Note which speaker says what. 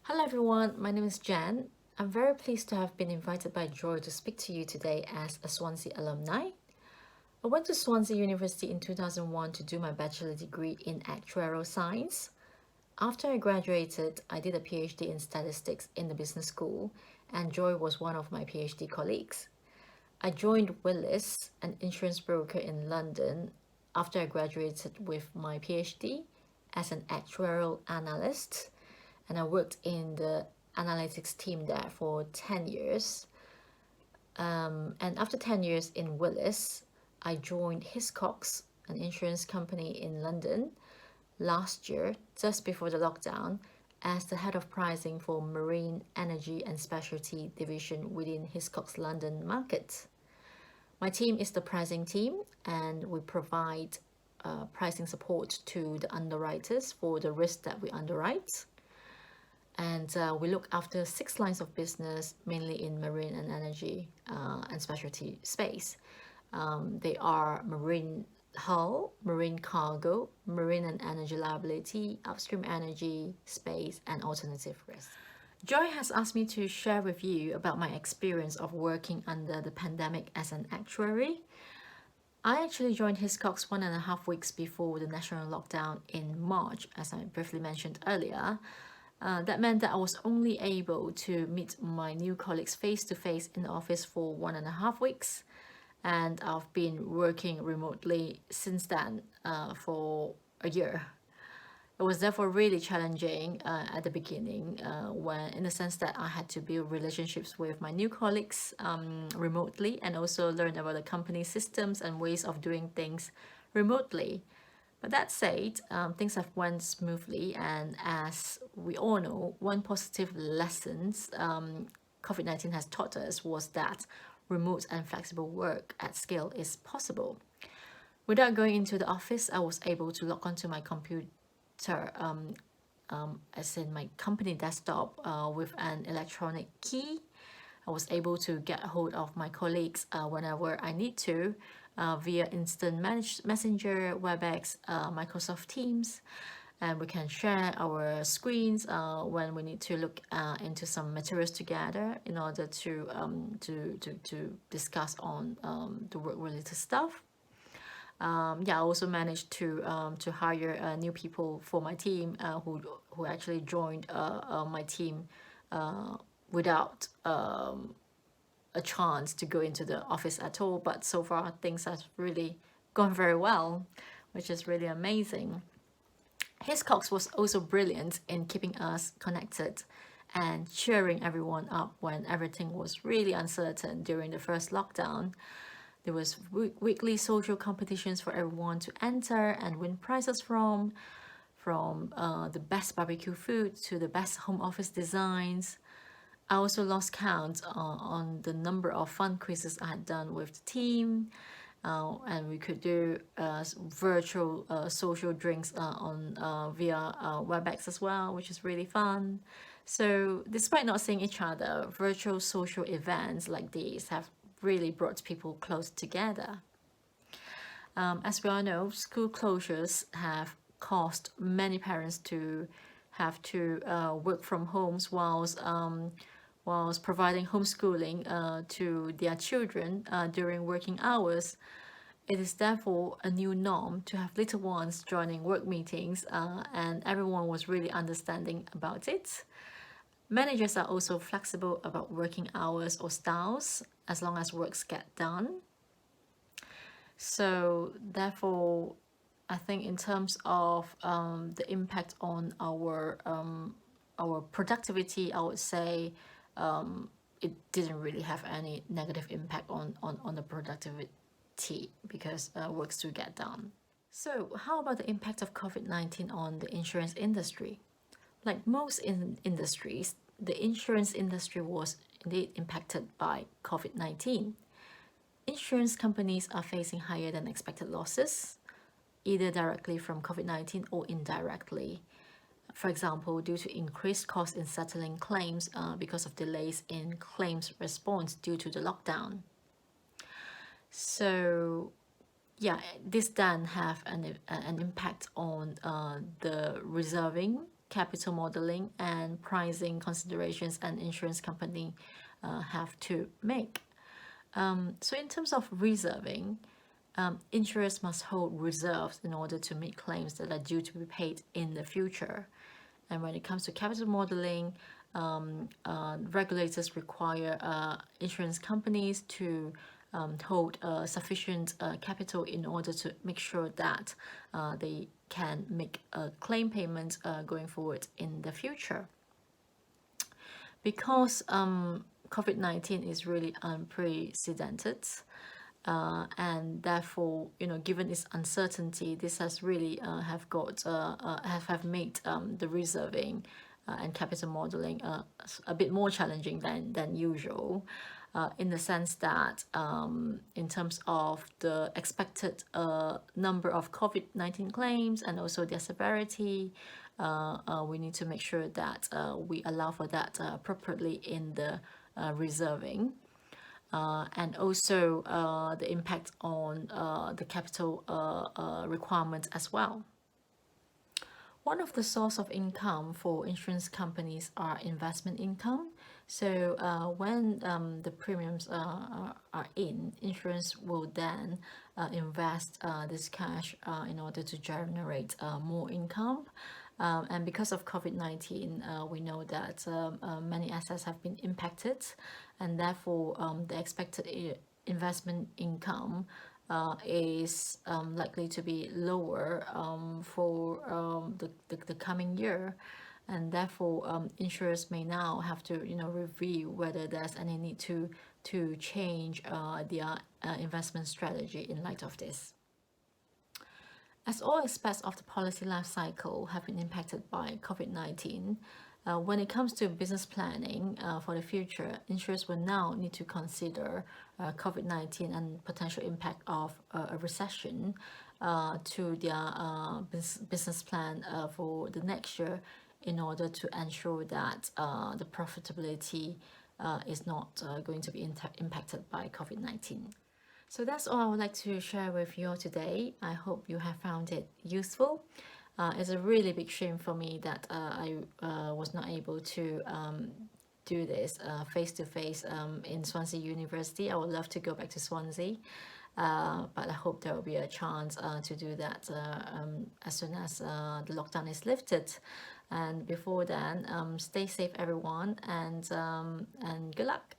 Speaker 1: Hello everyone, my name is Jan. I'm very pleased to have been invited by Joy to speak to you today as a Swansea alumni. I went to Swansea University in 2001 to do my bachelor degree in actuarial science. After I graduated, I did a PhD in statistics in the business school, and Joy was one of my PhD colleagues. I joined Willis, an insurance broker in London, after I graduated with my PhD as an actuarial analyst, and I worked in the analytics team there for 10 years. And after 10 years in Willis, I joined Hiscox, an insurance company in London, last year, just before the lockdown, as the head of pricing for marine, energy, and specialty division within Hiscox London market. My team is the pricing team, and we provide pricing support to the underwriters for the risk that we underwrite. And we look after 6 lines of business, mainly in marine and energy and specialty space. They are marine hull, marine cargo, marine and energy liability, upstream energy, space, and alternative risk. Joy has asked me to share with you about my experience of working under the pandemic as an actuary. I actually joined Hiscox 1.5 weeks before the national lockdown in March, as I briefly mentioned earlier. That meant that I was only able to meet my new colleagues face to face in the office for 1.5 weeks, and I've been working remotely since then for a year. It was therefore really challenging at the beginning, when, in the sense that I had to build relationships with my new colleagues remotely, and also learn about the company systems and ways of doing things remotely. But that said, things have went smoothly, and as we all know, one positive lessons COVID-19 has taught us was that remote and flexible work at scale is possible. Without going into the office, I was able to log onto my computer, as in my company desktop, with an electronic key. I was able to get a hold of my colleagues whenever I need to, via instant messenger, WebEx, Microsoft Teams, and we can share our screens when we need to look into some materials together in order to discuss on the work related stuff. Yeah, I also managed to hire new people for my team who actually joined my team without a chance to go into the office at all. But so far, things have really gone very well, which is really amazing. Hiscox was also brilliant in keeping us connected and cheering everyone up when everything was really uncertain during the first lockdown. There was weekly social competitions for everyone to enter and win prizes from the best barbecue food to the best home office designs. I also lost count on the number of fun quizzes I had done with the team. And we could do virtual social drinks via WebEx as well, which is really fun. So despite not seeing each other, virtual social events like these have really brought people close together. As we all know, school closures have caused many parents to have to work from homes whilst providing homeschooling to their children during working hours. It is therefore a new norm to have little ones joining work meetings, and everyone was really understanding about it. Managers are also flexible about working hours or styles as long as works get done. So therefore, I think in terms of the impact on our productivity, I would say it didn't really have any negative impact on the productivity because works do get done. So how about the impact of COVID-19 on the insurance industry? Like most industries, the insurance industry was indeed impacted by COVID-19. Insurance companies are facing higher than expected losses, either directly from COVID-19 or indirectly. For example, due to increased costs in settling claims because of delays in claims response due to the lockdown. So yeah, this then have an impact on the reserving capital modeling and pricing considerations an insurance company have to make. So in terms of reserving, insurers must hold reserves in order to meet claims that are due to be paid in the future. And when it comes to capital modeling, regulators require insurance companies to hold sufficient capital in order to make sure that they can make claim payments going forward in the future. Because COVID-19 is really unprecedented, and therefore, given its uncertainty, this has really have made the reserving and capital modeling a bit more challenging than usual, in the sense that in terms of the expected number of COVID-19 claims and also their severity, we need to make sure that we allow for that appropriately in the reserving. And also the impact on the capital requirements as well. One of the source of income for insurance companies are investment income. So when the premiums are in, insurance will then invest this cash in order to generate more income. And because of COVID-19, we know that many assets have been impacted, and therefore the expected investment income is likely to be lower for the coming year. And therefore insurers may now have to review whether there's any need to change their investment strategy in light of this. As all aspects of the policy life cycle have been impacted by COVID-19, when it comes to business planning for the future, insurers will now need to consider COVID-19 and potential impact of a recession to their business plan for the next year, in order to ensure that the profitability is not going to be impacted by COVID-19. So that's all I would like to share with you all today. I hope you have found it useful. It's a really big shame for me that I was not able to do this face to face in Swansea University. I would love to go back to Swansea, but I hope there will be a chance to do that as soon as the lockdown is lifted. And before then, stay safe, everyone, and good luck.